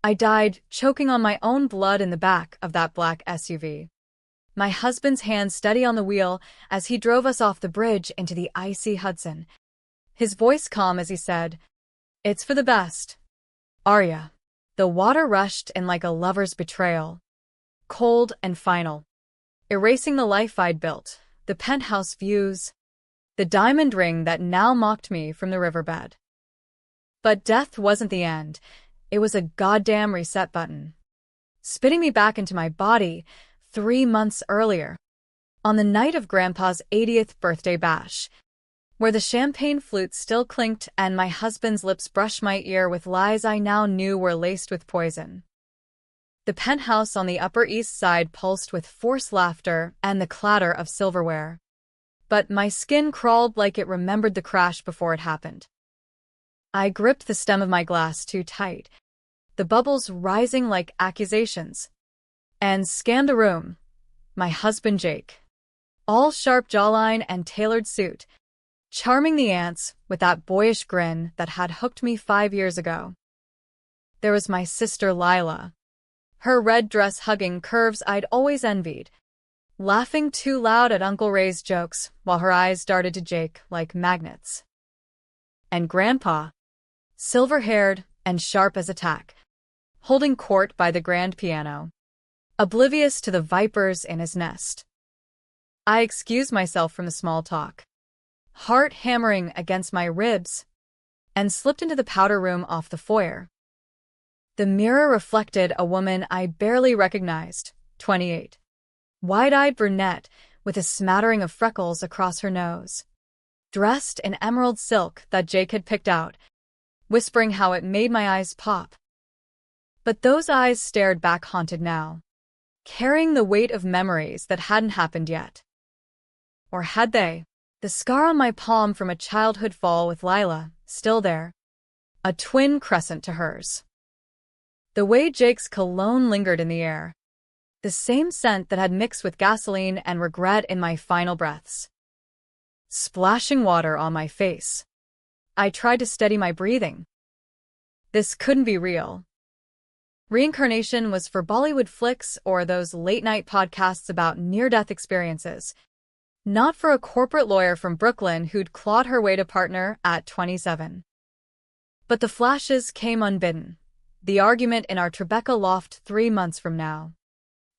I died, choking on my own blood in the back of that black SUV. My husband's hand steady on the wheel as he drove us off the bridge into the icy Hudson. His voice calm as he said, "It's for the best, Arya." The water rushed in like a lover's betrayal, cold and final, erasing the life I'd built, the penthouse views, the diamond ring that now mocked me from the riverbed. But death wasn't the end. It was a goddamn reset button, spitting me back into my body 3 months earlier, on the night of Grandpa's 80th birthday bash, where the champagne flute still clinked and my husband's lips brushed my ear with lies I now knew were laced with poison. The penthouse on the Upper East Side pulsed with forced laughter and the clatter of silverware. But my skin crawled like it remembered the crash before it happened. I gripped the stem of my glass too tight, the bubbles rising like accusations, and scanned the room. My husband Jake, all sharp jawline and tailored suit, charming the ants with that boyish grin that had hooked me 5 years ago. There was my sister Lila, her red dress hugging curves I'd always envied, laughing too loud at Uncle Ray's jokes while her eyes darted to Jake like magnets. And Grandpa, silver-haired and sharp as a tack, holding court by the grand piano, oblivious to the vipers in his nest. I excused myself from the small talk, heart hammering against my ribs, and slipped into the powder room off the foyer. The mirror reflected a woman I barely recognized, 28. Wide-eyed brunette with a smattering of freckles across her nose, dressed in emerald silk that Jake had picked out, whispering how it made my eyes pop. But those eyes stared back haunted now, carrying the weight of memories that hadn't happened yet. Or had they? The scar on my palm from a childhood fall with Lila, still there, a twin crescent to hers. The way Jake's cologne lingered in the air, the same scent that had mixed with gasoline and regret in my final breaths. Splashing water on my face. I tried to steady my breathing. This couldn't be real. Reincarnation was for Bollywood flicks or those late-night podcasts about near-death experiences, not for a corporate lawyer from Brooklyn who'd clawed her way to partner at 27. But the flashes came unbidden. The argument in our Tribeca loft 3 months from now.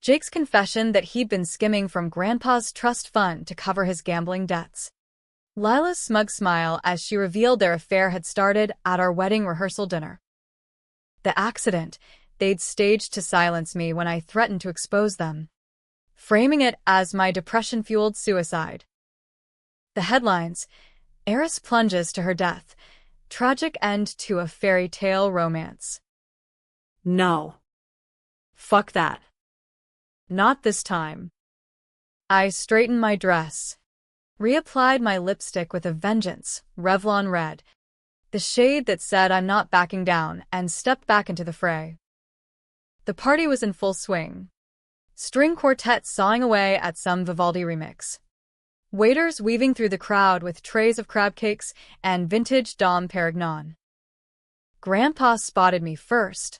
Jake's confession that he'd been skimming from Grandpa's trust fund to cover his gambling debts. Lila's smug smile as she revealed their affair had started at our wedding rehearsal dinner. The accident they'd staged to silence me when I threatened to expose them, framing it as my depression-fueled suicide. The headlines: Heiress plunges to her death, tragic end to a fairy tale romance. No. Fuck that. Not this time. I straightened my dress, reapplied my lipstick with a vengeance, Revlon red, the shade that said I'm not backing down, and stepped back into the fray. The party was in full swing. String quartets sawing away at some Vivaldi remix. Waiters weaving through the crowd with trays of crab cakes and vintage Dom Perignon. Grandpa spotted me first,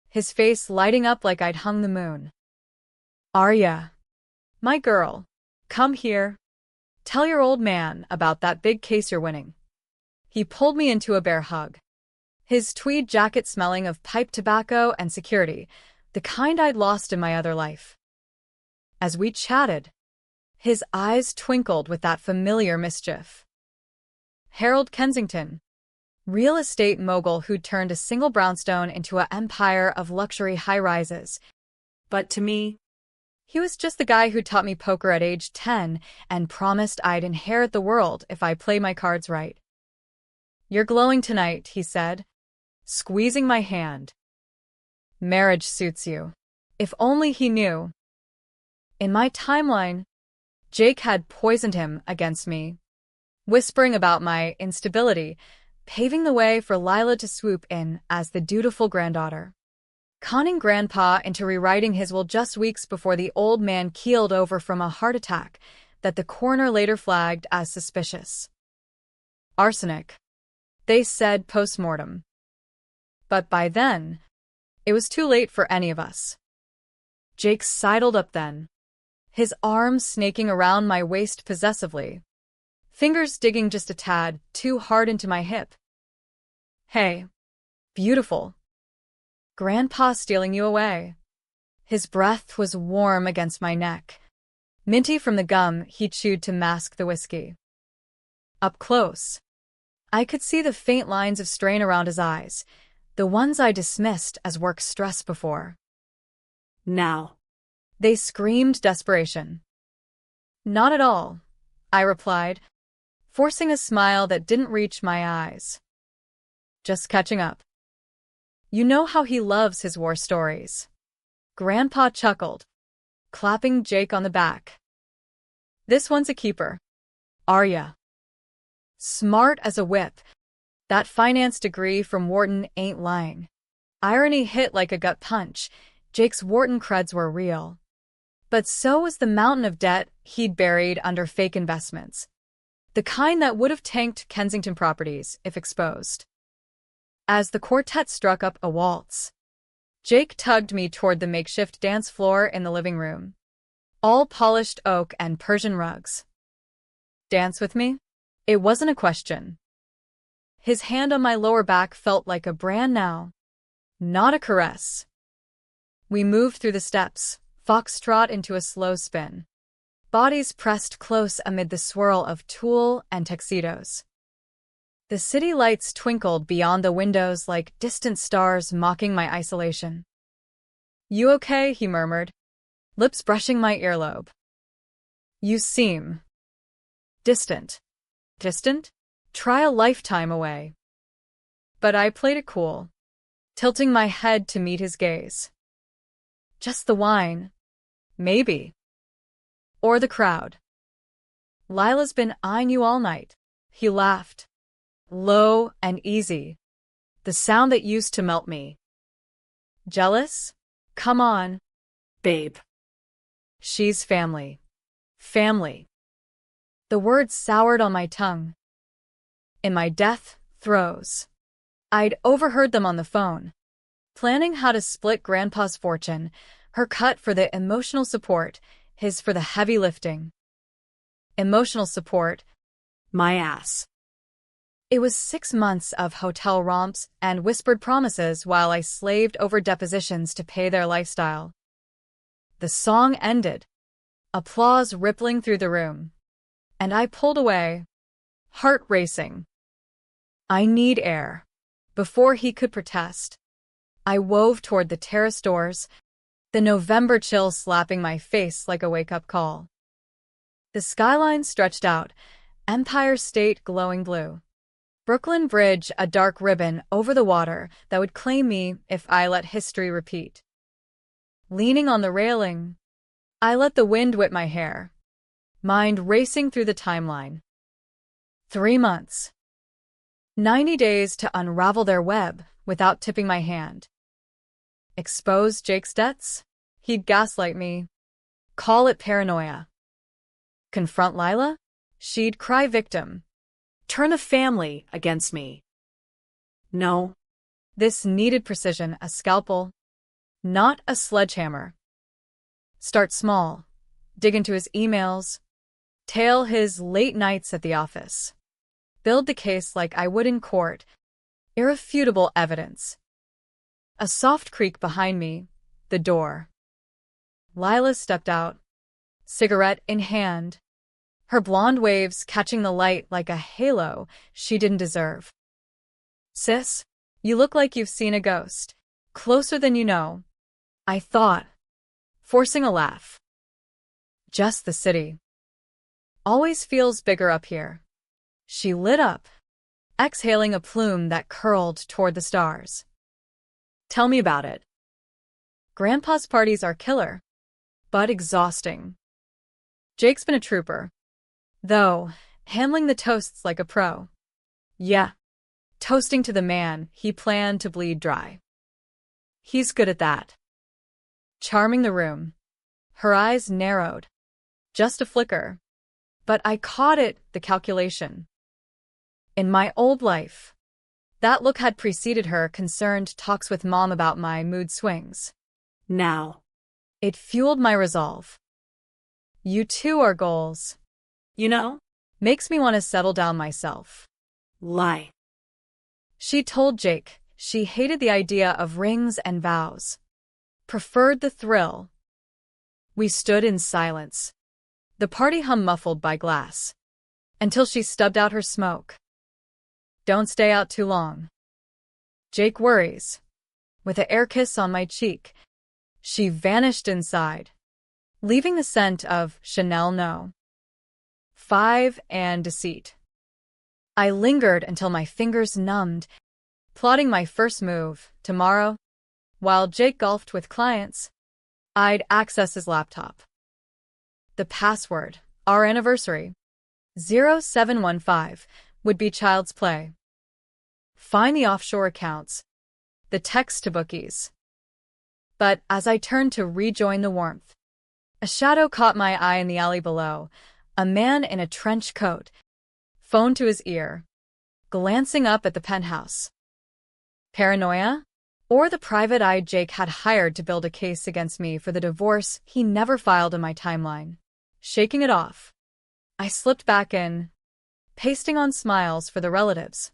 his face lighting up like I'd hung the moon. Arya, my girl, come here. Tell your old man about that big case you're winning. He pulled me into a bear hug, his tweed jacket smelling of pipe tobacco and security, the kind I'd lost in my other life. As we chatted, his eyes twinkled with that familiar mischief. Harold Kensington, real estate mogul who'd turned a single brownstone into an empire of luxury high-rises. But to me, he was just the guy who taught me poker at age 10 and promised I'd inherit the world if I played my cards right. You're glowing tonight, he said, squeezing my hand. Marriage suits you. If only he knew. In my timeline, Jake had poisoned him against me, whispering about my instability, paving the way for Lila to swoop in as the dutiful granddaughter, conning Grandpa into rewriting his will just weeks before the old man keeled over from a heart attack that the coroner later flagged as suspicious. Arsenic, they said post-mortem. But by then, It was too late for any of us. Jake sidled up then, his arms snaking around my waist possessively, fingers digging just a tad too hard into my hip. Hey, beautiful. Grandpa's stealing you away. His breath was warm against my neck, minty from the gum he chewed to mask the whiskey. Up close, I could see the faint lines of strain around his eyes, the ones I dismissed as work stress before. Now. They screamed desperation. Not at all, I replied, forcing a smile that didn't reach my eyes. Just catching up. You know how he loves his war stories. Grandpa chuckled, clapping Jake on the back. This one's a keeper. Are ya? Smart as a whip. That finance degree from Wharton ain't lying. Irony hit like a gut punch. Jake's Wharton creds were real. But so was the mountain of debt he'd buried under fake investments. The kind that would have tanked Kensington properties if exposed. As the quartet struck up a waltz, Jake tugged me toward the makeshift dance floor in the living room. All polished oak and Persian rugs. Dance with me? It wasn't a question. His hand on my lower back felt like a brand now, not a caress. We moved through the steps, foxtrot into a slow spin. Bodies pressed close amid the swirl of tulle and tuxedos. The city lights twinkled beyond the windows like distant stars mocking my isolation. You okay? He murmured, lips brushing my earlobe. You seem distant. Distant? Try a lifetime away. But I played it cool, tilting my head to meet his gaze. Just the wine. Maybe. Or the crowd. Lila's been eyeing you all night. He laughed. Low and easy. The sound that used to melt me. Jealous? Come on. Babe. She's family. Family. The words soured on my tongue. In my death throes, I'd overheard them on the phone, planning how to split Grandpa's fortune, her cut for the emotional support, his for the heavy lifting. Emotional support. My ass. It was 6 months of hotel romps and whispered promises while I slaved over depositions to pay their lifestyle. The song ended, applause rippling through the room, and I pulled away, heart racing. I need air. Before he could protest, I wove toward the terrace doors, the November chill slapping my face like a wake-up call. The skyline stretched out, Empire State glowing blue. Brooklyn Bridge a dark ribbon over the water that would claim me if I let history repeat. Leaning on the railing, I let the wind whip my hair, mind racing through the timeline. 3 months. 90 days to unravel their web without tipping my hand. Expose Jake's debts? He'd gaslight me. Call it paranoia. Confront Lila? She'd cry victim. Turn the family against me. No. This needed precision, a scalpel, not a sledgehammer. Start small. Dig into his emails. Tail his late nights at the office. Build the case like I would in court. Irrefutable evidence. A soft creak behind me, the door. Lila stepped out, cigarette in hand, her blonde waves catching the light like a halo she didn't deserve. Sis, you look like you've seen a ghost. Closer than you know. I thought, forcing a laugh. Just the city. Always feels bigger up here. She lit up, exhaling a plume that curled toward the stars. Tell me about it. Grandpa's parties are killer, but exhausting. Jake's been a trooper, though, handling the toasts like a pro. Yeah, toasting to the man he planned to bleed dry. He's good at that. Charming the room. Her eyes narrowed. Just a flicker. But I caught it, the calculation. In my old life, That look had preceded her concerned talks with Mom about my mood swings. Now. It fueled my resolve. You too are goals. You know? Makes me want to settle down myself. Lie. She told Jake she hated the idea of rings and vows. Preferred the thrill. We stood in silence. The party hum muffled by glass. Until she stubbed out her smoke. Don't stay out too long. Jake worries. With an air kiss on my cheek, she vanished inside, leaving the scent of Chanel No. 5 and deceit. I lingered until my fingers numbed, plotting my first move. Tomorrow, while Jake golfed with clients, I'd access his laptop. The password, our anniversary, 0715, would be child's play. Find the offshore accounts, the text to bookies. But as I turned to rejoin the warmth, a shadow caught my eye in the alley below, a man in a trench coat, phone to his ear, glancing up at the penthouse. Paranoia? Or the private eye Jake had hired to build a case against me for the divorce he never filed in my timeline. Shaking it off, I slipped back in, pasting on smiles for the relatives,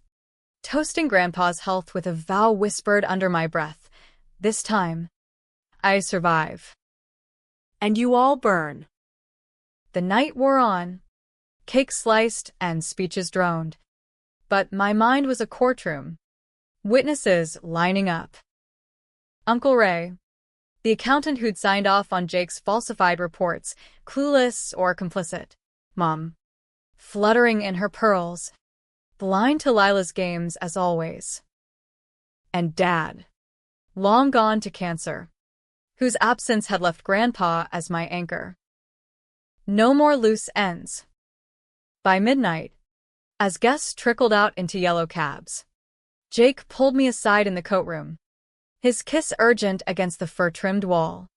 toasting Grandpa's health with a vow whispered under my breath. This time, I survive. And you all burn. The night wore on, cake sliced and speeches droned. But my mind was a courtroom, witnesses lining up. Uncle Ray, the accountant who'd signed off on Jake's falsified reports, clueless or complicit. Mom, fluttering in her pearls, blind to Lila's games as always. And Dad, long gone to cancer, whose absence had left Grandpa as my anchor. No more loose ends. By midnight, as guests trickled out into yellow cabs, Jake pulled me aside in the coat room, his kiss urgent against the fur-trimmed wall.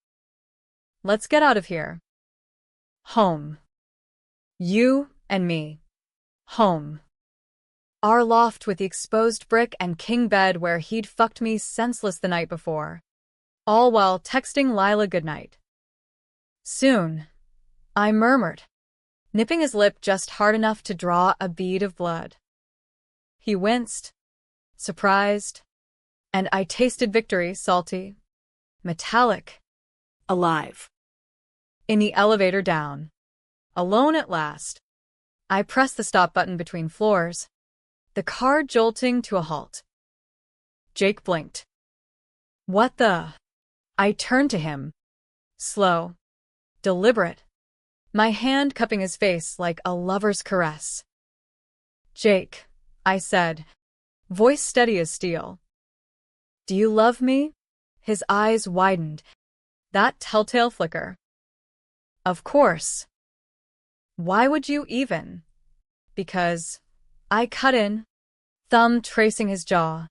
Let's get out of here. Home. You and me. Home. Our loft with the exposed brick and king bed where he'd fucked me senseless the night before, all while texting Lila goodnight. Soon, I murmured, nipping his lip just hard enough to draw a bead of blood. He winced, surprised, and I tasted victory, salty, metallic, Alive. in the elevator down. Alone at last, I pressed the stop button between floors, the car jolting to a halt. Jake blinked. What the? I turned to him, slow, deliberate, my hand cupping his face like a lover's caress. Jake, I said, voice steady as steel. Do you love me? His eyes widened, that telltale flicker. Of course. Why would you even? Because, I cut in, thumb tracing his jaw.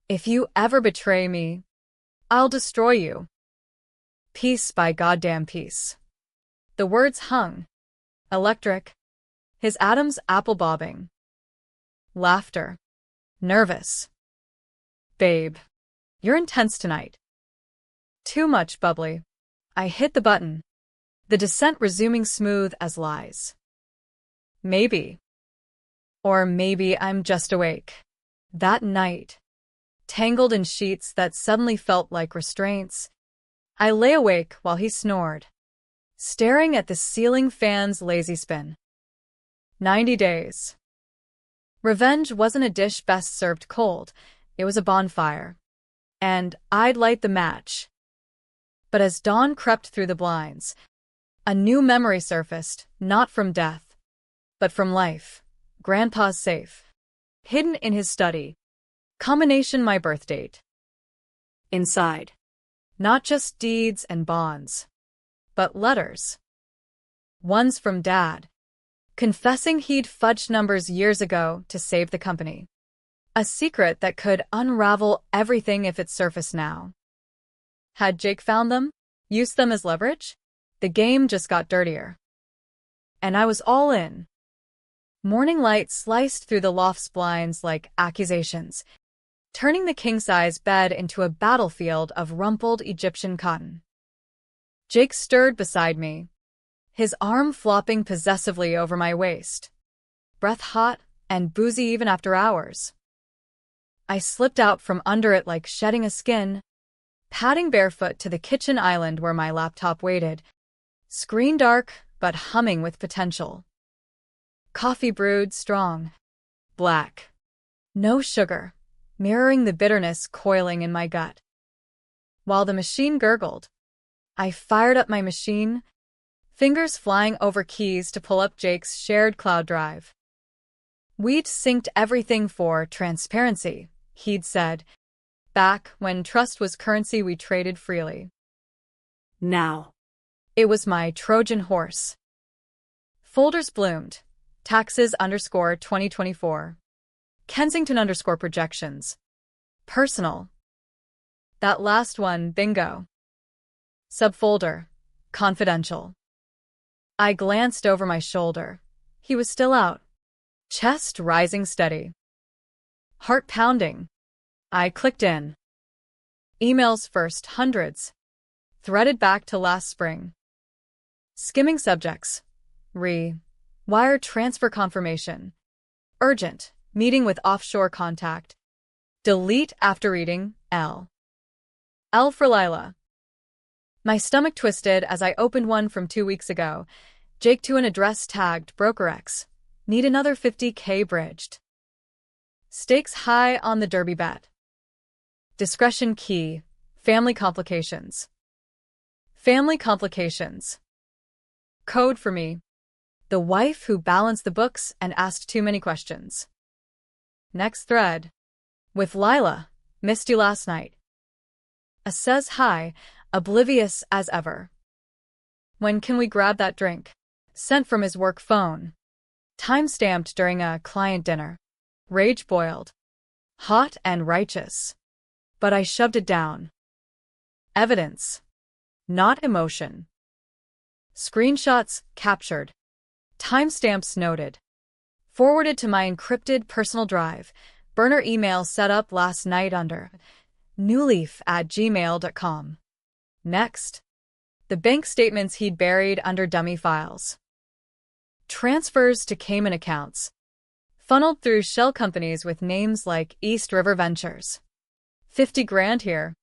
If you ever betray me, I'll destroy you. Peace by goddamn peace. The words hung, electric, his atoms apple bobbing. Laughter. Nervous. Babe, you're intense tonight. Too much bubbly. I hit the button, the descent resuming smooth as lies. Maybe. Or maybe I'm just awake. That night, tangled in sheets that suddenly felt like restraints, I lay awake while he snored, staring at the ceiling fan's lazy spin. 90 days. Revenge wasn't a dish best served cold, it was a bonfire. And I'd light the match. But as dawn crept through the blinds, a new memory surfaced, not from death, but from life. Grandpa's safe, hidden in his study. Combination my birth date. Inside. Not just deeds and bonds, but letters. One's from Dad, confessing he'd fudged numbers years ago to save the company. A secret that could unravel everything if it surfaced now. Had Jake found them? Used them as leverage? The game just got dirtier. And I was all in. Morning light sliced through the loft's blinds like accusations, turning the king-size bed into a battlefield of rumpled Egyptian cotton. Jake stirred beside me, his arm flopping possessively over my waist, breath hot and boozy even after hours. I slipped out from under it like shedding a skin, padding barefoot to the kitchen island where my laptop waited, screen dark but humming with potential. Coffee brewed strong, black, no sugar, mirroring the bitterness coiling in my gut. While the machine gurgled, I fired up my machine, fingers flying over keys to pull up Jake's shared cloud drive. "We'd synced everything for transparency," he'd said, back when trust was currency we traded freely. Now. It was my Trojan horse. Folders bloomed. Taxes _2024. Kensington _projections. Personal. That last one, bingo. Subfolder. Confidential. I glanced over my shoulder. He was still out. Chest rising steady. Heart pounding. I clicked in. Emails first, hundreds. Threaded back to last spring. Skimming subjects. Wire transfer confirmation. Urgent. Meeting with offshore contact. Delete after reading. L for Lila. My stomach twisted as I opened one from 2 weeks ago. Jake to an address tagged BrokerX. Need another 50K bridged. Stakes high on the derby bet. Discretion key. Family complications. Family complications. Code for me. The wife who balanced the books and asked too many questions. Next thread. With Lila, missed you last night. A says hi, oblivious as ever. When can we grab that drink? Sent from his work phone. Time-stamped during a client dinner. Rage boiled. Hot and righteous. But I shoved it down. Evidence. Not emotion. Screenshots captured. Timestamps noted. Forwarded to my encrypted personal drive. Burner email set up last night under newleaf@gmail.com. Next. The bank statements he'd buried under dummy files. Transfers to Cayman accounts. Funneled through shell companies with names like East River Ventures. 50 grand here.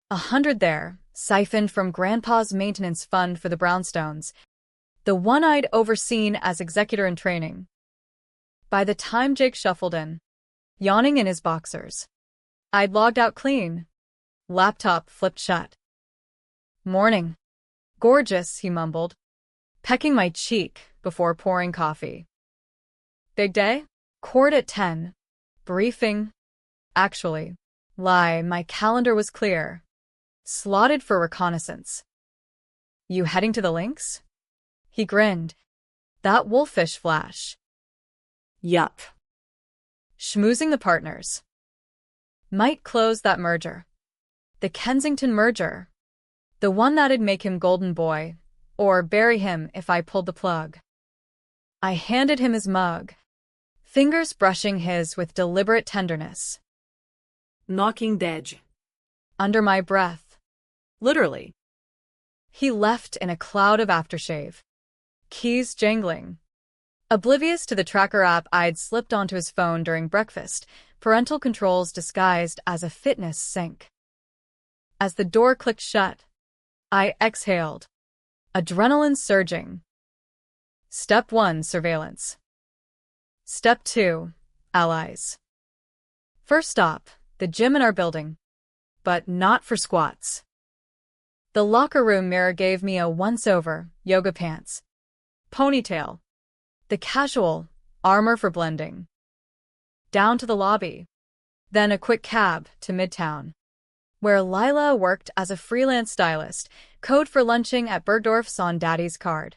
100 there, siphoned from Grandpa's maintenance fund for the brownstones. The one I'd overseen as executor in training. By the time Jake shuffled in, yawning in his boxers, I'd logged out clean. Laptop flipped shut. Morning. Gorgeous, he mumbled, pecking my cheek before pouring coffee. Big day? Court at 10. Briefing. Actually, lie, my calendar was clear. Slotted for reconnaissance. You heading to the links? He grinned. That wolfish flash. Yup. Schmoozing the partners. Might close that merger. The Kensington merger. The one that'd make him golden boy, or bury him if I pulled the plug. I handed him his mug, fingers brushing his with deliberate tenderness. Knocking dead. Under my breath. Literally. He left in a cloud of aftershave. Keys jangling. Oblivious to the tracker app I'd slipped onto his phone during breakfast, parental controls disguised as a fitness sync. As the door clicked shut, I exhaled. Adrenaline surging. Step 1, surveillance. Step 2, allies. First stop, the gym in our building. But not for squats. The locker room mirror gave me a once-over, yoga pants. Ponytail. The casual, armor for blending. Down to the lobby. Then a quick cab to Midtown, where Lila worked as a freelance stylist, code for lunching at Bergdorf's on Daddy's card.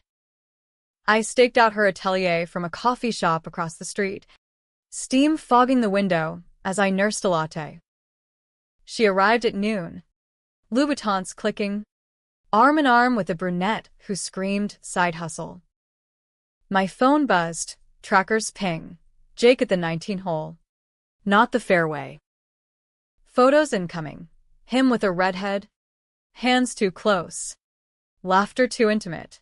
I staked out her atelier from a coffee shop across the street, steam fogging the window as I nursed a latte. She arrived at noon, Louboutins clicking, arm in arm with a brunette who screamed side hustle. My phone buzzed, trackers ping, Jake at the 19 hole. Not the fairway. Photos incoming. Him with a redhead. Hands too close. Laughter too intimate.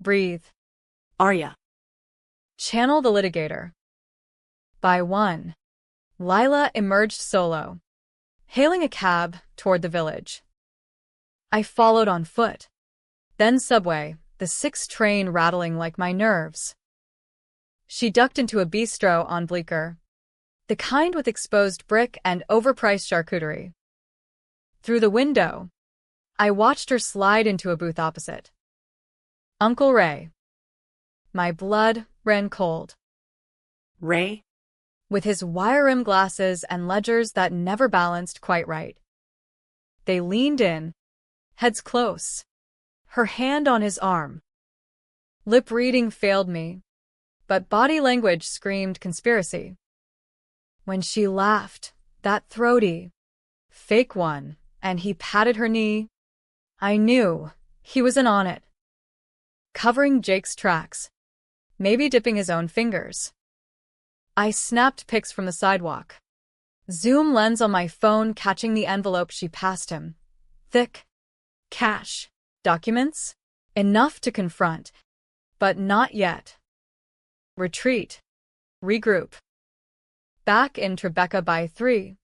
Breathe. Arya. Channel the litigator. By 1. Lila emerged solo, hailing a cab toward the village. I followed on foot. Then subway, the 6 train rattling like my nerves. She ducked into a bistro on Bleecker, the kind with exposed brick and overpriced charcuterie. Through the window, I watched her slide into a booth opposite. Uncle Ray. My blood ran cold. Ray? With his wire-rimmed glasses and ledgers that never balanced quite right. They leaned in, heads close, her hand on his arm. Lip reading failed me, but body language screamed conspiracy. When she laughed, that throaty, fake one, and he patted her knee, I knew he was in on it. Covering Jake's tracks, maybe dipping his own fingers. I snapped pics from the sidewalk. Zoom lens on my phone catching the envelope she passed him. Thick. Cash. Documents? Enough to confront. But not yet. Retreat. Regroup. Back in Tribeca by 3.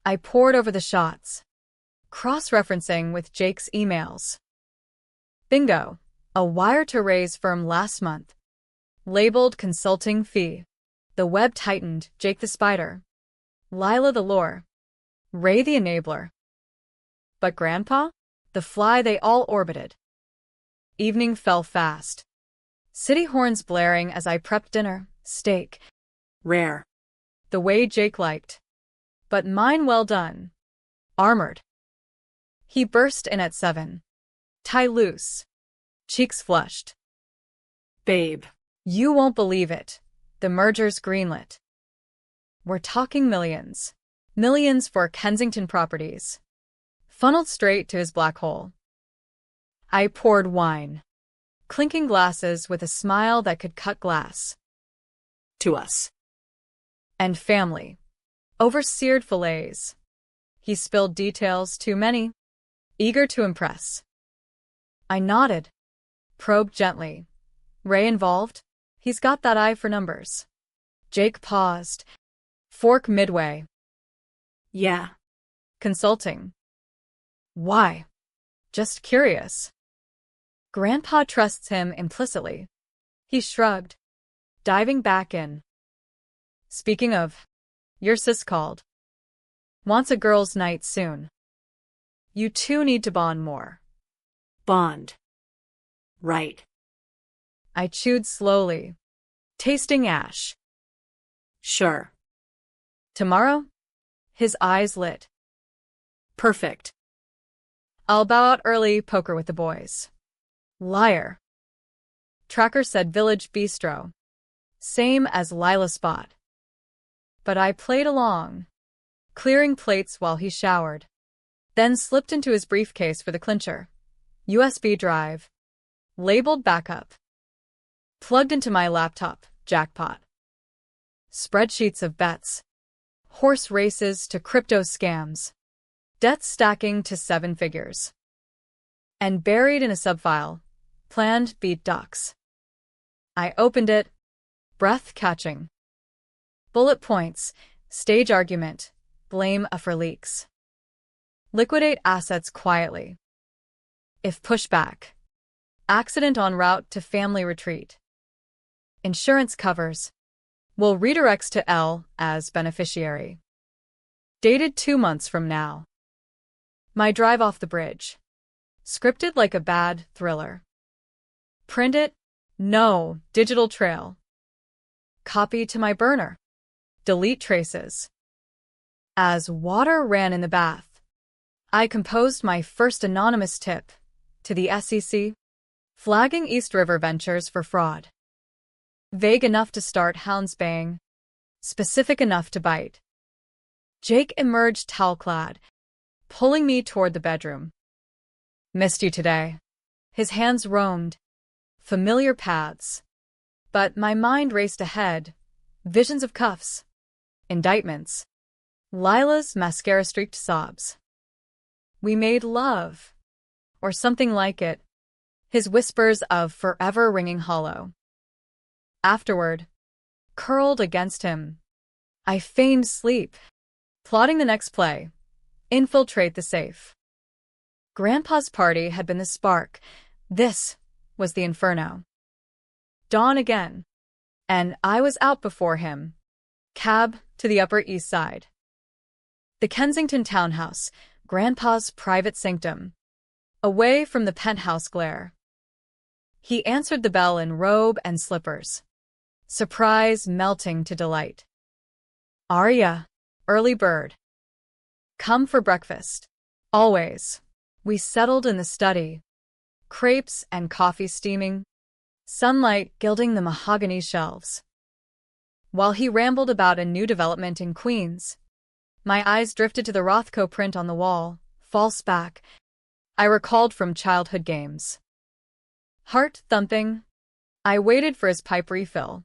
I pored over the shots, cross-referencing with Jake's emails. Bingo. A wire to Ray's firm last month. Labeled consulting fee. The web tightened. Jake the spider. Lila the lure. Ray the enabler. But Grandpa? The fly they all orbited. Evening fell fast. City horns blaring as I prepped dinner. Steak. Rare. The way Jake liked. But mine well done. Armored. He burst in at 7. Tie loose. Cheeks flushed. Babe. You won't believe it. The merger's greenlit. We're talking millions. Millions for Kensington properties. Funneled straight to his black hole. I poured wine. Clinking glasses with a smile that could cut glass. To us. And family. Over seared fillets. He spilled details too many. Eager to impress. I nodded. Probed gently. Ray involved? He's got that eye for numbers. Jake paused. Fork midway. Yeah. Consulting. Why? Just curious. Grandpa trusts him implicitly. He shrugged, diving back in. Speaking of, your sis called. Wants a girls' night soon. You two need to bond more. Bond. Right. I chewed slowly, tasting ash. Sure. Tomorrow? His eyes lit. Perfect. I'll bow out early, poker with the boys. Liar. Tracker said Village Bistro. Same as Lila's spot. But I played along, clearing plates while he showered. Then slipped into his briefcase for the clincher. USB drive. Labeled backup. Plugged into my laptop, jackpot. Spreadsheets of bets. Horse races to crypto scams. Debts stacking to 7 figures. And buried in a subfile, planned beat ducks. I opened it, breath catching. Bullet points, stage argument, blame for leaks. Liquidate assets quietly. If pushback. Accident en route to family retreat. Insurance covers. Will redirects to L as beneficiary. Dated 2 months from now. My drive off the bridge. Scripted like a bad thriller. Print it? No, digital trail. Copy to my burner. Delete traces. As water ran in the bath, I composed my first anonymous tip to the SEC, flagging East River Ventures for fraud. Vague enough to start hounds baying, specific enough to bite. Jake emerged towel-clad, pulling me toward the bedroom. Missed you today. His hands roamed, familiar paths. But my mind raced ahead, visions of cuffs, indictments, Lila's mascara-streaked sobs. We made love. Or something like it. His whispers of forever ringing hollow. Afterward, curled against him, I feigned sleep, plotting the next play. Infiltrate the safe. Grandpa's party had been the spark. This was the inferno. Dawn again, and I was out before him. Cab to the Upper East Side. The Kensington townhouse, Grandpa's private sanctum. Away from the penthouse glare. He answered the bell in robe and slippers. Surprise melting to delight. Arya, early bird. Come for breakfast. Always. We settled in the study. Crepes and coffee steaming. Sunlight gilding the mahogany shelves. While he rambled about a new development in Queens, my eyes drifted to the Rothko print on the wall, false back. I recalled from childhood games. Heart thumping. I waited for his pipe refill.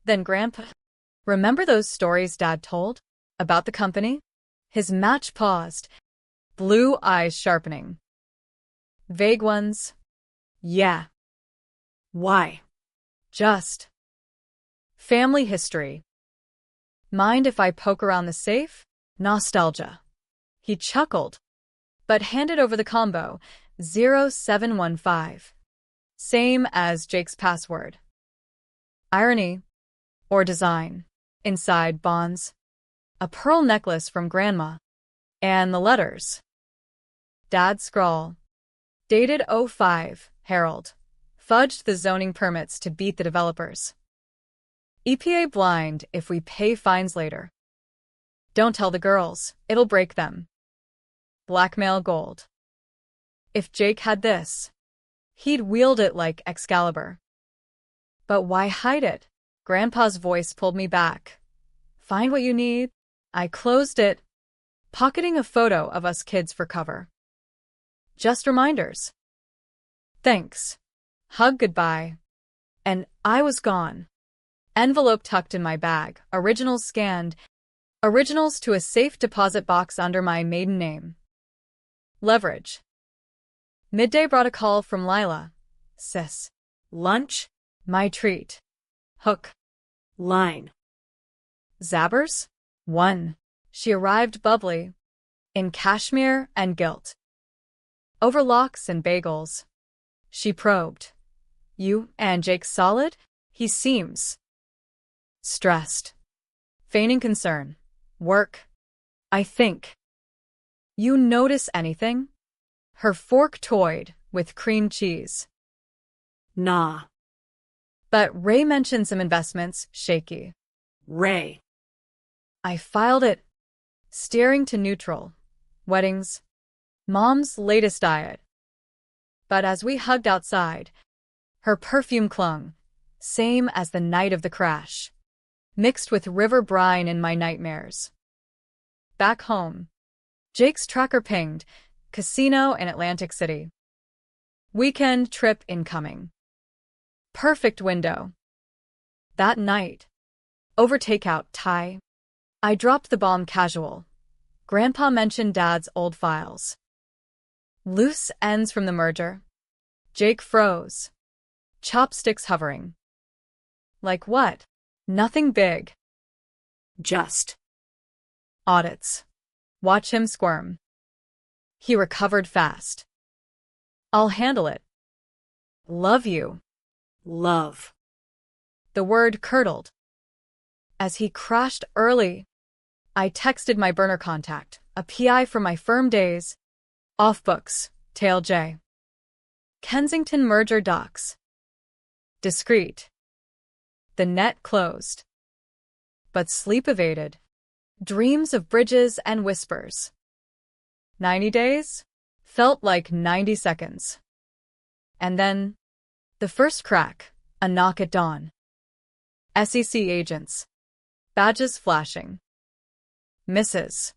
Then Grandpa, remember those stories Dad told? About the company? His match paused, blue eyes sharpening. Vague ones. Yeah. Why? Just. Family history. Mind if I poke around the safe? Nostalgia. He chuckled, but handed over the combo, 0715. Same as Jake's password. Irony. Or design. Inside bonds. A pearl necklace from Grandma. And the letters. Dad's scrawl. Dated 05, Harold. Fudged the zoning permits to beat the developers. EPA blind if we pay fines later. Don't tell the girls, it'll break them. Blackmail gold. If Jake had this, he'd wield it like Excalibur. But why hide it? Grandpa's voice pulled me back. Find what you need. I closed it, pocketing a photo of us kids for cover. Just reminders. Thanks. Hug goodbye. And I was gone. Envelope tucked in my bag, originals scanned, originals to a safe deposit box under my maiden name. Leverage. Midday brought a call from Lila. Sis. Lunch? My treat. Hook. Line. Zabbers? 1. She arrived bubbly, in cashmere and gilt. Over lox and bagels. She probed. You and Jake solid? He seems stressed. Feigning concern. Work. I think. You notice anything? Her fork toyed with cream cheese. Nah. But Ray mentioned some investments, shaky. Ray. I filed it, steering to neutral. Weddings. Mom's latest diet. But as we hugged outside, her perfume clung, same as the night of the crash, mixed with river brine in my nightmares. Back home, Jake's tracker pinged, casino in Atlantic City. Weekend trip incoming. Perfect window. That night, over takeout Thai, I dropped the bomb casual. Grandpa mentioned Dad's old files. Loose ends from the merger. Jake froze. Chopsticks hovering. Like what? Nothing big. Just. Audits. Watch him squirm. He recovered fast. I'll handle it. Love you. Love. The word curdled. As he crashed early, I texted my burner contact, a PI from my firm days. Off books, Tail J. Kensington merger docs. Discreet. The net closed. But sleep evaded. Dreams of bridges and whispers. 90 days? Felt like 90 seconds. And then, the first crack, a knock at dawn. SEC agents. Badges flashing. Mrs.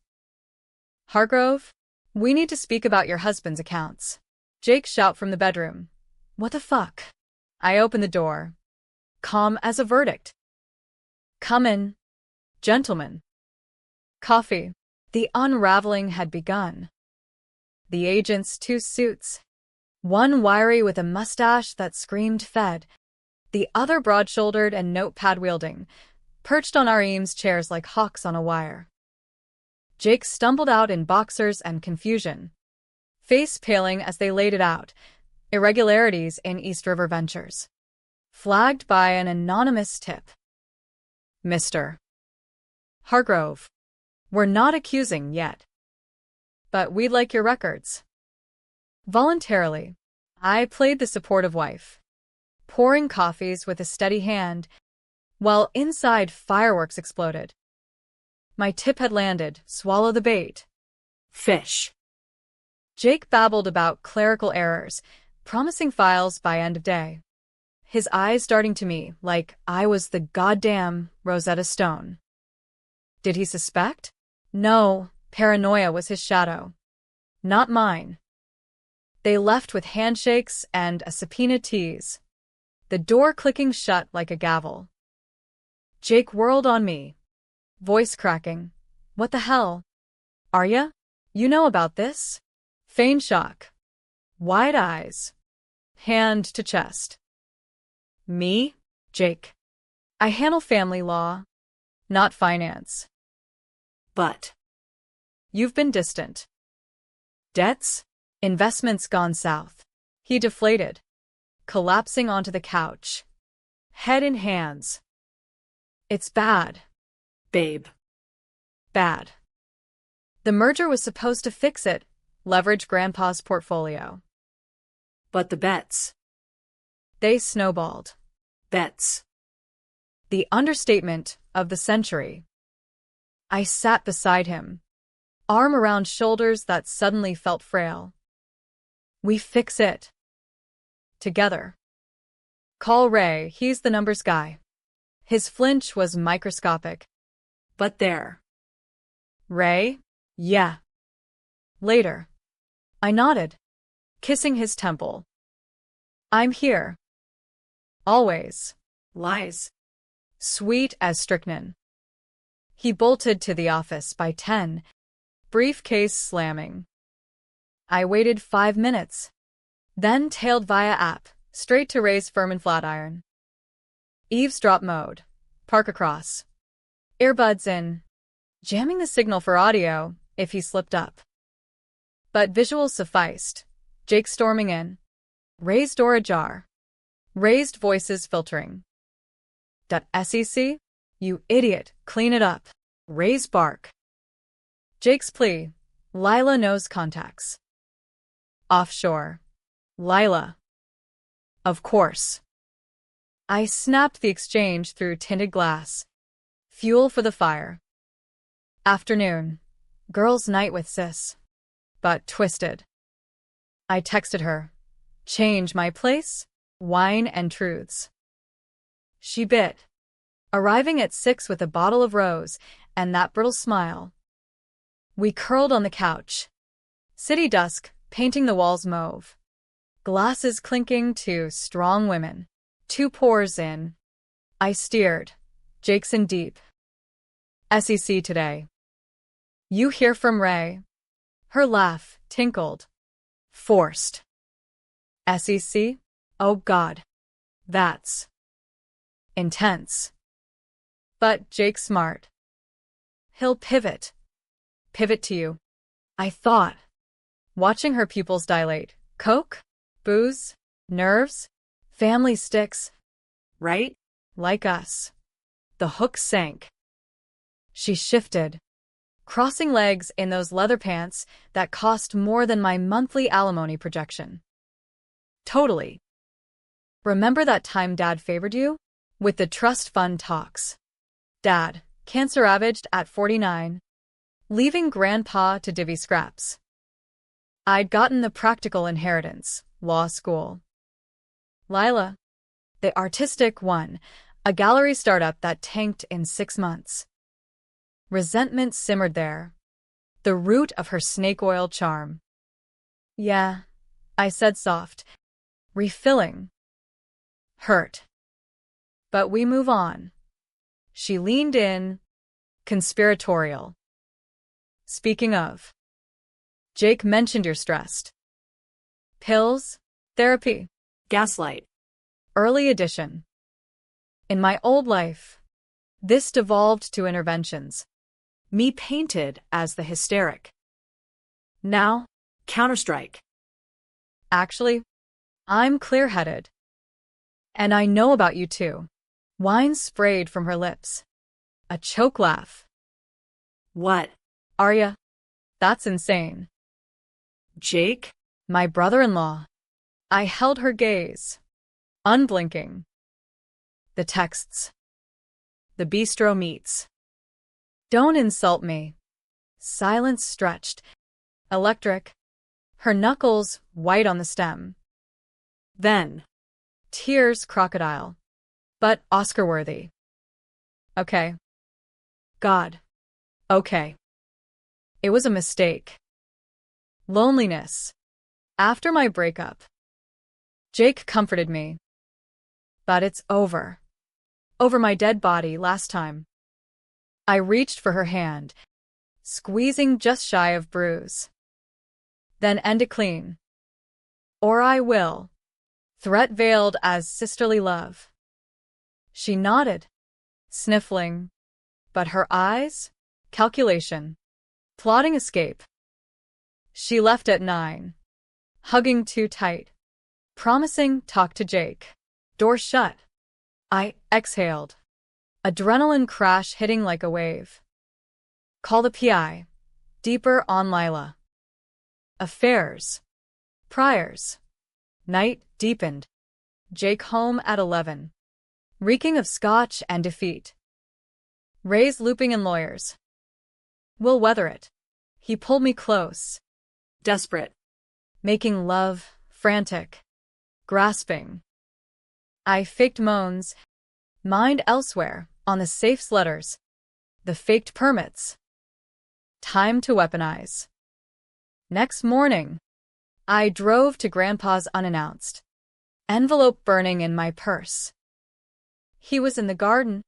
Hargrove, we need to speak about your husband's accounts. Jake shout from the bedroom. What the fuck? I open the door. Calm as a verdict. Come in, gentlemen. Coffee. The unraveling had begun. The agent's two suits, one wiry with a mustache that screamed Fed, the other broad-shouldered and notepad-wielding, perched on Arim's chairs like hawks on a wire. Jake stumbled out in boxers and confusion, face paling as they laid it out, irregularities in East River Ventures. Flagged by an anonymous tip. Mr. Hargrove, we're not accusing yet, but we'd like your records. Voluntarily, I played the supportive wife, pouring coffees with a steady hand, while inside fireworks exploded. My tip had landed. Swallow the bait. Fish. Jake babbled about clerical errors, promising files by end of day, his eyes darting to me like I was the goddamn Rosetta Stone. Did he suspect? No, paranoia was his shadow, not mine. They left with handshakes and a subpoena tease, the door clicking shut like a gavel. Jake whirled on me, voice cracking. What the hell? Are ya? You know about this? Feigned shock. Wide eyes. Hand to chest. Me? Jake. I handle family law, not finance. But. You've been distant. Debts? Investments gone south. He deflated, collapsing onto the couch, head in hands. It's bad. Babe. Bad. The merger was supposed to fix it, leverage Grandpa's portfolio. But the bets. They snowballed. Bets. The understatement of the century. I sat beside him, arm around shoulders that suddenly felt frail. We fix it. Together. Call Ray, he's the numbers guy. His flinch was microscopic. But there. Ray? Yeah. Later. I nodded, kissing his temple. I'm here. Always. Lies. Sweet as strychnine. He bolted to the office by 10, briefcase slamming. I waited 5 minutes, then tailed via app, straight to Ray's firm in Flatiron. Eavesdrop mode. Park across. Earbuds in. Jamming the signal for audio if he slipped up. But visuals sufficed. Jake storming in. Ray's door ajar. Raised voices filtering. .sec? You idiot, clean it up. Ray's bark. Jake's plea. Lila knows contacts. Offshore. Lila. Of course. I snapped the exchange through tinted glass. Fuel for the fire. Afternoon. Girls' night with sis. But twisted. I texted her. Change my place? Wine and truths. She bit, arriving at 6 with a bottle of rose and that brittle smile. We curled on the couch. City dusk, painting the walls mauve. Glasses clinking to strong women. 2 pours in. I steered. Jake's in deep. SEC today. You hear from Ray? Her laugh tinkled. Forced. SEC? Oh God. That's intense. But Jake's smart. He'll pivot. Pivot to you. I thought. Watching her pupils dilate. Coke? Booze? Nerves? Family sticks. Right? Like us. The hook sank. She shifted, crossing legs in those leather pants that cost more than my monthly alimony projection. Totally. Remember that time Dad favored you? With the trust fund talks. Dad, cancer ravaged at 49, leaving Grandpa to divvy scraps. I'd gotten the practical inheritance, law school. Lila, the artistic one, a gallery startup that tanked in 6 months. Resentment simmered there, the root of her snake oil charm. Yeah, I said soft, refilling. Hurt. But we move on. She leaned in, conspiratorial. Speaking of, Jake mentioned you're stressed. Pills, therapy, Gaslight. early edition. In my old life, this devolved to interventions. Me painted as the hysteric. Now, Counterstrike. actually, I'm clear-headed. And I know about you too. Wine sprayed from her lips. A choke laugh. What? Arya, that's insane. Jake? My brother-in-law. I held her gaze, unblinking. The texts. The bistro meets. Don't insult me. Silence stretched. Electric. Her knuckles white on the stem. Then. Tears crocodile. But Oscar-worthy. Okay. God. Okay. It was a mistake. Loneliness. After my breakup. Jake comforted me. But it's over. Over my dead body last time. I reached for her hand, squeezing just shy of bruise. Then end it clean. Or I will. Threat veiled as sisterly love. She nodded, sniffling, but her eyes, calculation, plotting escape. She left at 9, hugging too tight, promising talk to Jake. Door shut. I exhaled, adrenaline crash hitting like a wave. Call the PI. Deeper on Lila. Affairs. Priors. Night deepened. Jake home at 11. Reeking of scotch and defeat. Ray's looping in lawyers. We'll weather it. He pulled me close. Desperate. Making love, frantic. Grasping. I faked moans. Mind elsewhere, on the safe's letters. The faked permits. Time to weaponize. Next morning, I drove to Grandpa's unannounced. Envelope burning in my purse. He was in the garden,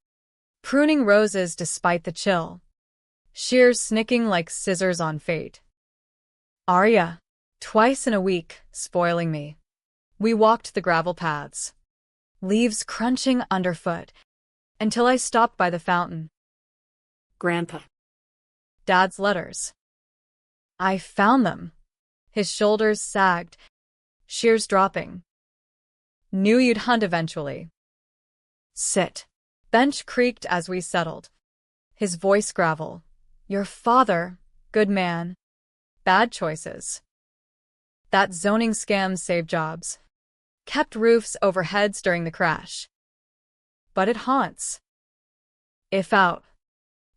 pruning roses despite the chill. Shears snicking like scissors on fate. Arya, twice in a week, spoiling me. We walked the gravel paths. Leaves crunching underfoot, until I stopped by the fountain. Grandpa. Dad's letters. I found them. His shoulders sagged, shears dropping. Knew you'd hunt eventually. Sit. Bench creaked as we settled. His voice gravel. Your father, good man. Bad choices. That zoning scam saved jobs. Kept roofs over heads during the crash. But it haunts. If out.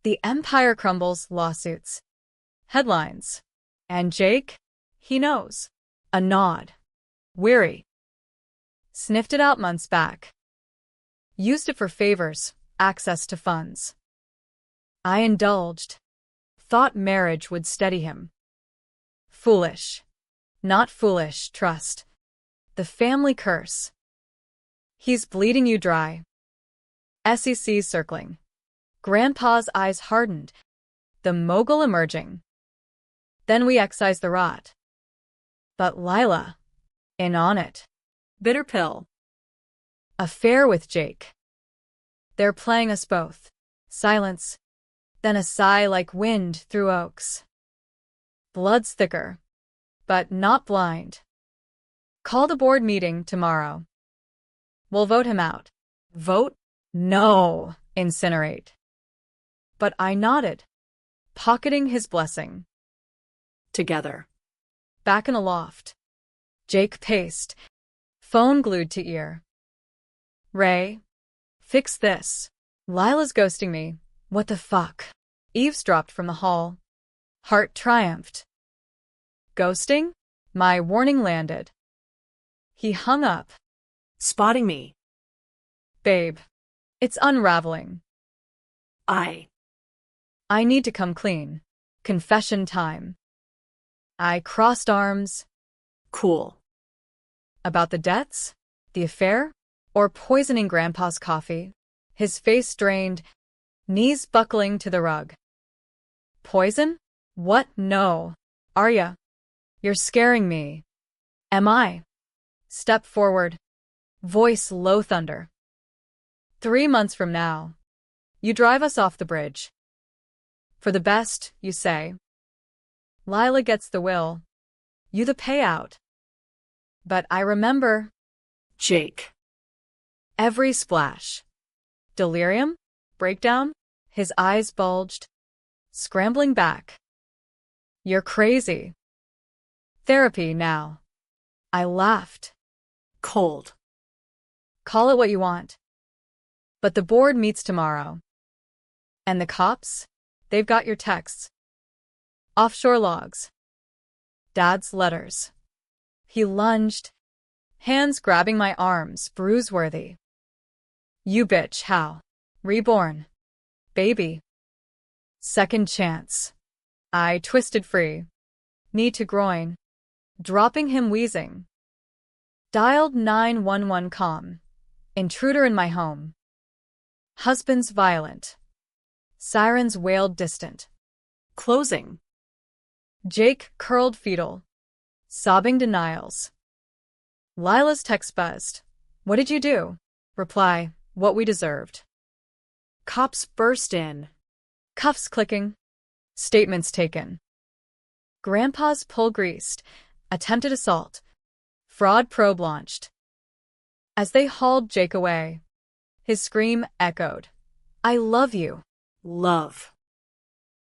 The empire crumbles, lawsuits. Headlines. And Jake? He knows. A nod. Weary. Sniffed it out months back. Used it for favors, access to funds. I indulged. Thought marriage would steady him. Foolish. Not foolish, trust. The family curse. He's bleeding you dry. SEC circling. Grandpa's eyes hardened. The mogul emerging. Then we excise the rot. But Lila, in on it. Bitter pill. Affair with Jake. They're playing us both. Silence. Then a sigh like wind through oaks. Blood's thicker. But not blind. Call the board meeting tomorrow. We'll vote him out. Vote? No. Incinerate. But I nodded, pocketing his blessing. Together. Back in a loft. Jake paced, phone glued to ear. Ray, fix this. Lila's ghosting me. What the fuck? Eavesdropped from the hall. Heart triumphed. Ghosting? My warning landed. He hung up. Spotting me. Babe, it's unraveling. I need to come clean. Confession time. I crossed arms. Cool. About the debts? The affair? Or poisoning Grandpa's coffee? His face strained, knees buckling to the rug. Poison? What? No. Arya. You're scaring me. Am I? Step forward. Voice low thunder. 3 months from now. You drive us off the bridge. For the best, you say. Lila gets the will. You the payout. But I remember. Jake. Every splash. Delirium? Breakdown? His eyes bulged. Scrambling back. You're crazy. Therapy now. I laughed. Cold. Call it what you want. But the board meets tomorrow. And the cops? They've got your texts. Offshore logs. Dad's letters. He lunged, hands grabbing my arms, bruise-worthy. You bitch, how? Reborn. Baby. Second chance. I twisted free. Knee to groin. Dropping him wheezing. Dialed 911 calm. Intruder in my home. Husband's violent. Sirens wailed distant. Closing. Jake curled fetal. Sobbing denials. Lila's text buzzed. What did you do? Reply, what we deserved. Cops burst in. Cuffs clicking. Statements taken. Grandpa's pull greased. Attempted assault. Fraud probe launched. As they hauled Jake away, his scream echoed. I love you. Love.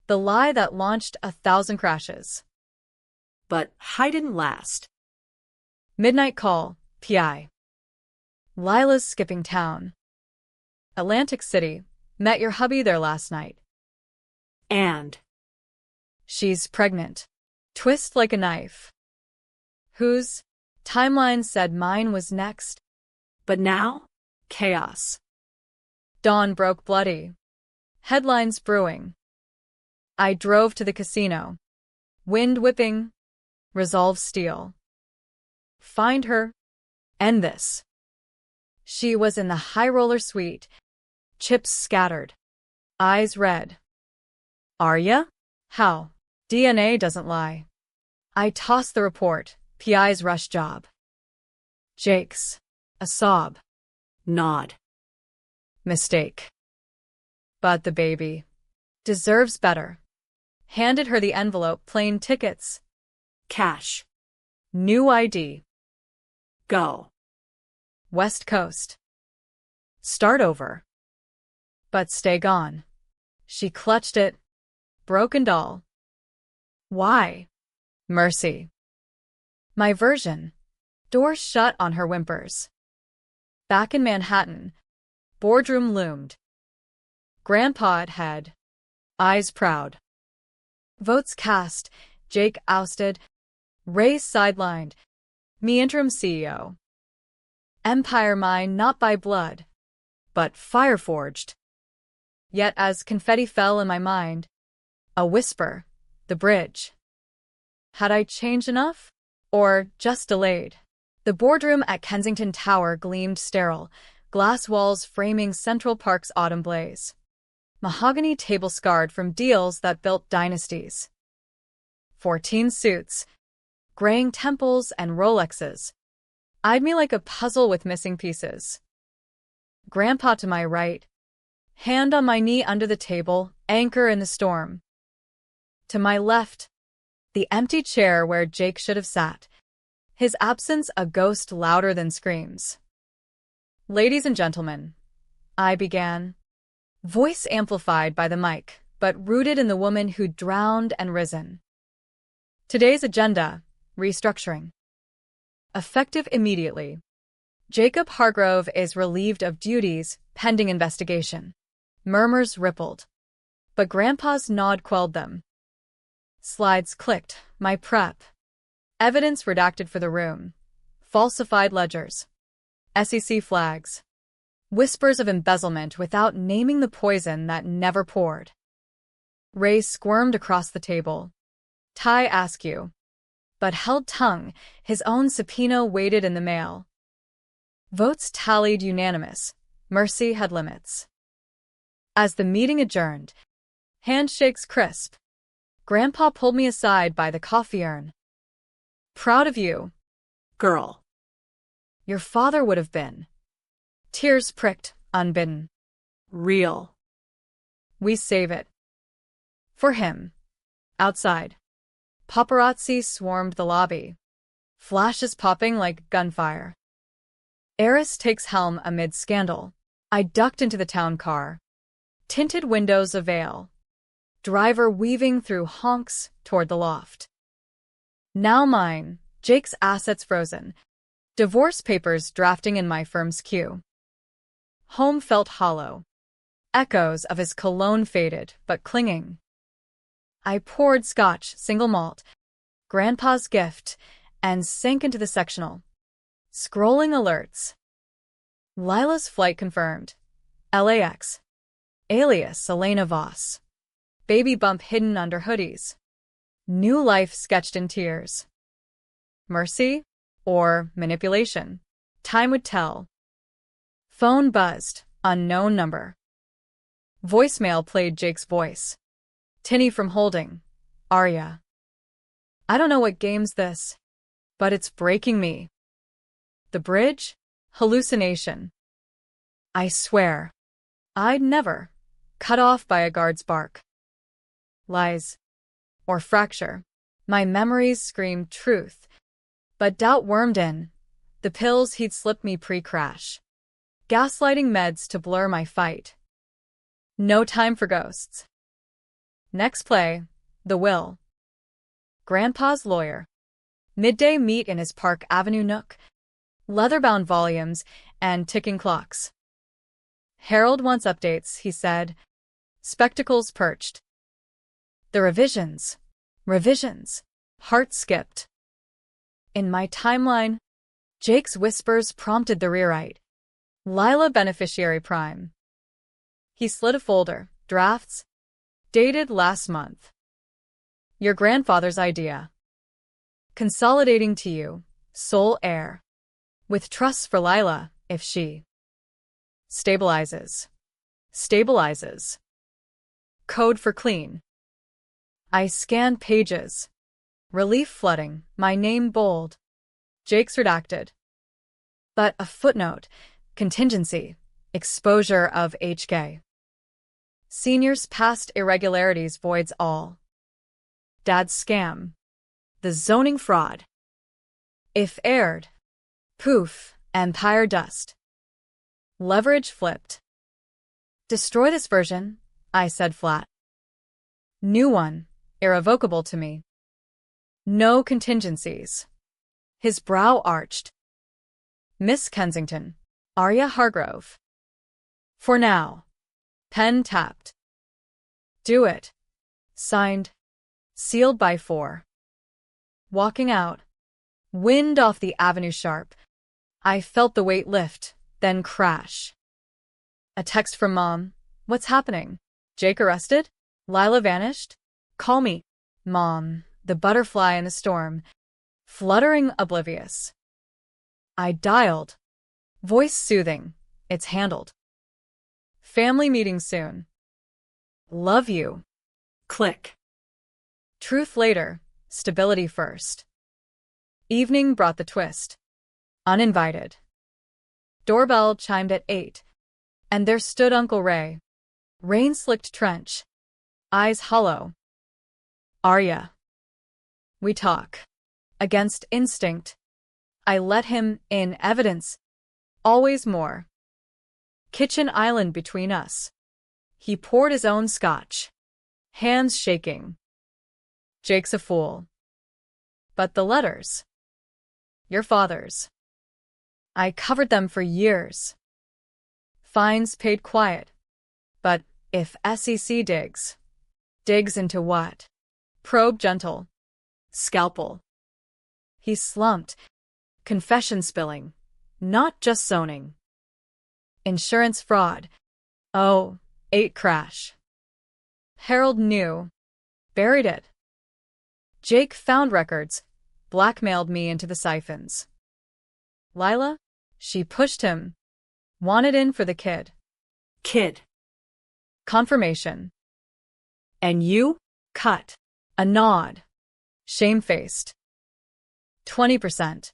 The lie that launched 1,000 crashes. But I didn't last. Midnight call, PI. Lila's skipping town. Atlantic City. Met your hubby there last night. And. She's pregnant. Twist like a knife. Whose? Timeline said mine was next. But now? Chaos. Dawn broke bloody. Headlines brewing. I drove to the casino. Wind whipping. Resolve steel. Find her. End this. She was in the high roller suite. Chips scattered. Eyes red. Arya? How? DNA doesn't lie. I tossed the report. PI's rush job. Jake's. A sob. Nod. Mistake. But the baby deserves better. Handed her the envelope, plane tickets. Cash. New ID. Go. West Coast. Start over. But stay gone. She clutched it. Broken doll. Why? Mercy. My version. Door shut on her whimpers. Back in Manhattan. Boardroom loomed. Grandpa at head. Eyes proud. Votes cast. Jake ousted. Ray sidelined. Me interim CEO. Empire mine not by blood, but fire forged. Yet as confetti fell in my mind, a whisper, the bridge. Had I changed enough? Or just delayed? The boardroom at Kensington Tower gleamed sterile, glass walls framing Central Park's autumn blaze. Mahogany table scarred from deals that built dynasties. 14 suits, graying temples and Rolexes, eyed me like a puzzle with missing pieces. Grandpa to my right, hand on my knee under the table, anchor in the storm. To my left, the empty chair where Jake should have sat, his absence a ghost louder than screams. Ladies and gentlemen, I began, voice amplified by the mic, but rooted in the woman who drowned and risen. Today's agenda, restructuring. Effective immediately. Jacob Hargrove is relieved of duties, pending investigation. Murmurs rippled. But Grandpa's nod quelled them. Slides clicked, my prep. Evidence redacted for the room. Falsified ledgers. SEC flags. Whispers of embezzlement without naming the poison that never poured. Ray squirmed across the table. Ty Askew. But held tongue, his own subpoena waited in the mail. Votes tallied unanimous. Mercy had limits. As the meeting adjourned, handshakes crisp. Grandpa pulled me aside by the coffee urn. Proud of you. Girl. Your father would have been. Tears pricked, unbidden. Real. We save it. For him. Outside. Paparazzi swarmed the lobby. Flashes popping like gunfire. Heiress takes helm amid scandal. I ducked into the town car. Tinted windows a veil. Driver weaving through honks toward the loft. Now mine, Jake's assets frozen. Divorce papers drafting in my firm's queue. Home felt hollow. Echoes of his cologne faded, but clinging. I poured scotch, single malt, Grandpa's gift, and sank into the sectional. Scrolling alerts. Lila's flight confirmed. LAX. Alias Elena Voss. Baby bump hidden under hoodies. New life sketched in tears. Mercy? Or manipulation? Time would tell. Phone buzzed. Unknown number. Voicemail played Jake's voice. Tinny from Holding. Arya. I don't know what game's this, but it's breaking me. The bridge? Hallucination. I swear. I'd never. Cut off by a guard's bark. Lies. Or fracture. My memories screamed truth. But doubt wormed in. The pills he'd slipped me pre-crash. Gaslighting meds to blur my fight. No time for ghosts. Next play, The Will. Grandpa's lawyer. Midday meet in his Park Avenue nook. Leather-bound volumes and ticking clocks. Harold wants updates, he said. Spectacles perched. The revisions. Revisions. Heart skipped. In my timeline, Jake's whispers prompted the rewrite. Lila beneficiary prime. He slid a folder. Drafts. Dated last month. Your grandfather's idea. Consolidating to you, sole heir. With trusts for Lila, if she stabilizes. Stabilizes. Code for clean. I scanned pages. Relief flooding, my name bold. Jake's redacted. But a footnote. Contingency. Exposure of HK. Senior's past irregularities voids all. Dad's scam. The zoning fraud. If aired. Poof, empire dust. Leverage flipped. Destroy this version, I said flat. New one, irrevocable to me. No contingencies. His brow arched. Miss Kensington, Arya Hargrove. For now. Pen tapped. Do it. Signed. Sealed by 4. Walking out. Wind off the avenue sharp. I felt the weight lift, then crash. A text from Mom. What's happening? Jake arrested? Lila vanished? Call me. Mom, the butterfly in the storm. Fluttering oblivious. I dialed. Voice soothing. It's handled. Family meeting soon. Love you. Click. Truth later. Stability first. Evening brought the twist. Uninvited. Doorbell chimed at 8. And there stood Uncle Ray. Rain-slicked trench. Eyes hollow. Arya. We talk. Against instinct. I let him in evidence. Always more. Kitchen island between us. He poured his own scotch. Hands shaking. Jake's a fool. But the letters. Your father's. I covered them for years. Fines paid quiet. But if SEC digs. Digs into what? Probe gentle. Scalpel. He slumped. Confession spilling. Not just zoning. Insurance fraud. Oh, 8 crash. Harold knew. Buried it. Jake found records. Blackmailed me into the siphons. Lila? She pushed him. Wanted in for the kid. Kid. Confirmation. And you? Cut. A nod. Shamefaced. 20%.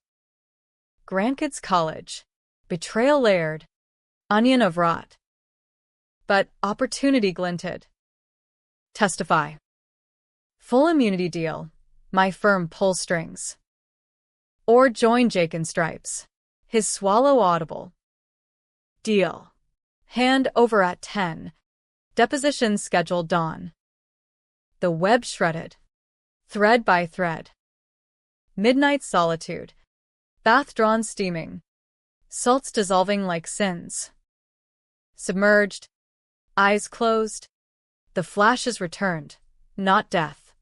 Grandkids College. Betrayal layered. Onion of rot. But opportunity glinted. Testify. Full immunity deal. My firm pulls strings. Or join Jake in stripes. His swallow audible. Deal. Hand over at 10. Deposition scheduled dawn. The web shredded. Thread by thread. Midnight solitude. Bath drawn steaming. Salts dissolving like sins. Submerged. Eyes closed. The flashes returned. Not death.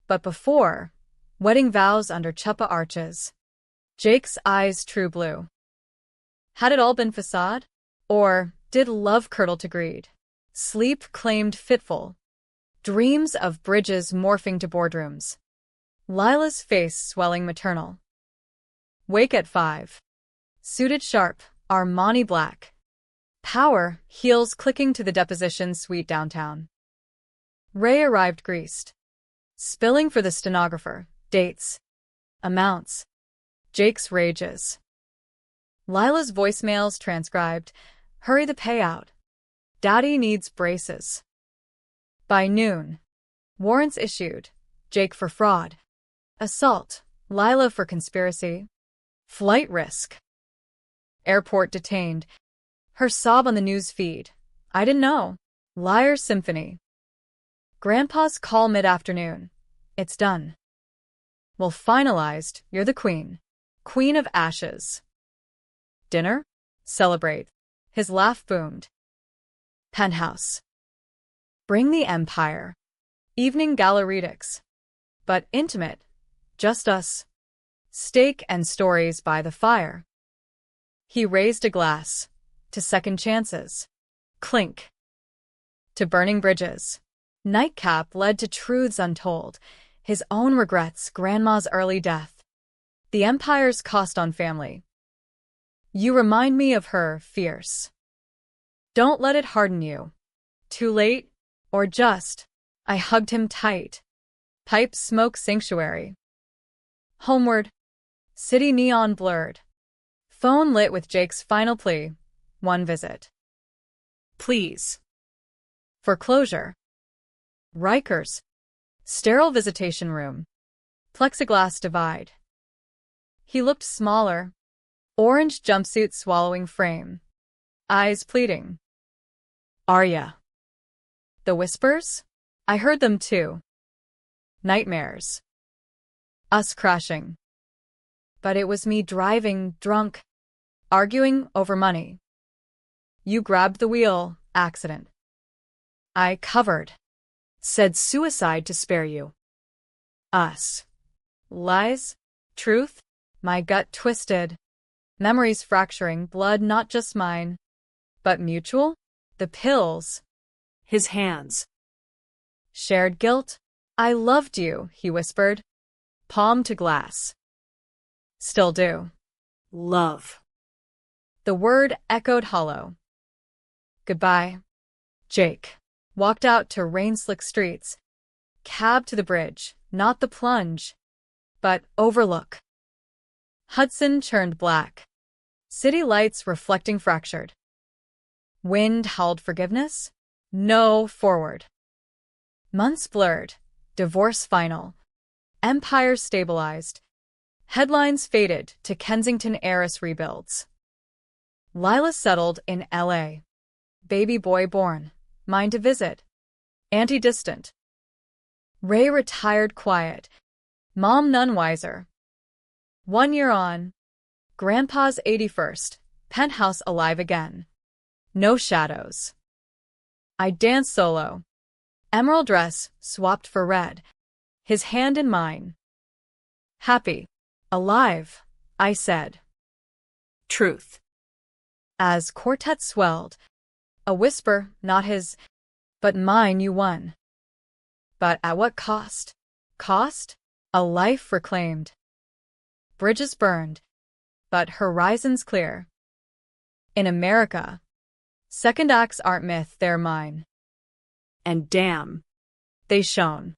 But before, wedding vows under chuppah arches. Jake's eyes true blue. Had it all been facade? Or did love curdle to greed? Sleep claimed fitful. Dreams of bridges morphing to boardrooms. Lila's face swelling maternal. Wake at 5. Suited sharp, Armani black. Power, heels clicking to the deposition suite downtown. Ray arrived greased. Spilling for the stenographer, dates. Amounts. Jake's rages. Lila's voicemails transcribed. Hurry the payout. Daddy needs braces. By noon. Warrants issued. Jake for fraud. Assault. Lila for conspiracy. Flight risk. Airport detained. Her sob on the news feed. I didn't know. Liar symphony. Grandpa's call mid-afternoon. It's done. Well, finalized. You're the queen. Queen of ashes. Dinner? Celebrate. His laugh boomed. Penthouse. Bring the empire. Evening galleretics. But intimate. Just us. Steak and stories by the fire. He raised a glass. To second chances. Clink. To burning bridges. Nightcap led to truths untold. His own regrets, grandma's early death. The empire's cost on family. You remind me of her, fierce. Don't let it harden you. Too late? Or just? I hugged him tight. Pipe smoke sanctuary. Homeward. City neon blurred. Phone lit with Jake's final plea. One visit. Please. Foreclosure. Rikers. Sterile visitation room. Plexiglass divide. He looked smaller. Orange jumpsuit swallowing frame. Eyes pleading. Arya. The whispers? I heard them too. Nightmares. Us crashing. But it was me driving, drunk, arguing over money. You grabbed the wheel, accident. I covered. Said suicide to spare you. Us. Lies? Truth? My gut twisted. Memories fracturing, blood not just mine. But mutual? The pills. His hands. Shared guilt? I loved you, he whispered. Palm to glass. Still do. Love. The word echoed hollow. Goodbye. Jake walked out to rain-slick streets. Cab to the bridge, not the plunge, but overlook. Hudson churned black. City lights reflecting fractured. Wind howled forgiveness? No, forward. Months blurred. Divorce final. Empire stabilized. Headlines faded to Kensington heiress rebuilds. Lila settled in L.A. Baby boy born. Mine to visit. Auntie distant. Ray retired quiet. Mom none wiser. 1 year on. Grandpa's 81st. Penthouse alive again. No shadows. I danced solo. Emerald dress swapped for red. His hand in mine. Happy. Alive, I said. Truth. As quartet swelled. A whisper, not his, but mine you won. But at what cost? Cost? A life reclaimed. Bridges burned, but horizons clear. In America, second acts aren't myth, they're mine. And damn, they shone.